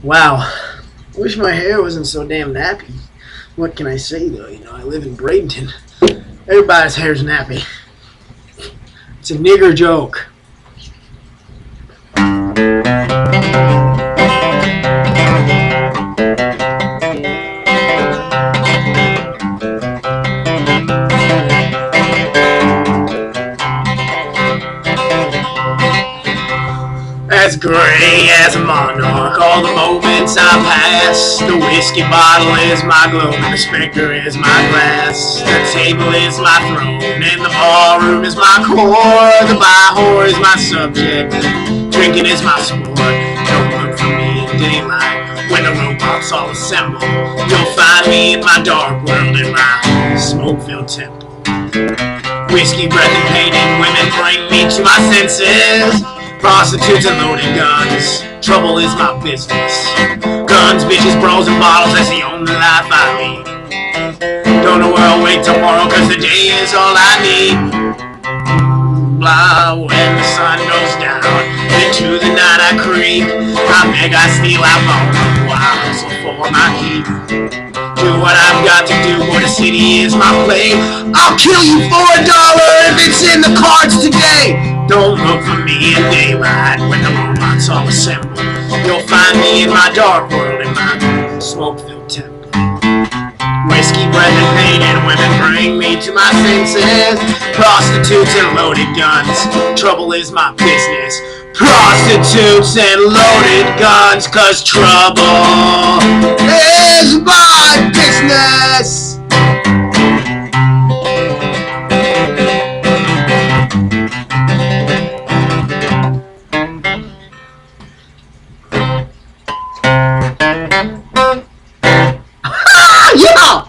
Wow. I wish my hair wasn't so damn nappy. What can I say though? I live in Bradenton. Everybody's hair's nappy. It's a nigger joke. As gray as a monarch, all the moments I pass. The whiskey bottle is my globe, and the specter is my glass. The table is my throne, and the ballroom is my core. The bar is my subject, drinking is my sport. Don't look for me in daylight when the robots all assemble. You'll find me in my dark world, in my smoke-filled temple. Whiskey, breath, and pain, and women bring me to my senses. Prostitutes and loaded guns, trouble is my business. Guns, bitches, brawls, and bottles, that's the only life I lead. Don't know where I'll wake tomorrow, cause the day is all I need. Blah, when the sun goes down, into the night I creep. I beg, I steal, I borrow, I hustle for my keep. Do what I've got to do, boy, the city is my play. I'll kill you for $1 if it's in the cards today. Don't look for me in daylight when the robots all assemble. You'll find me in my dark world, in my smoke-filled temple. Whiskey, breath, and pain, and women bring me to my senses. Prostitutes and loaded guns, trouble is my business. Prostitutes and loaded guns, cause trouble is my business. Yeah!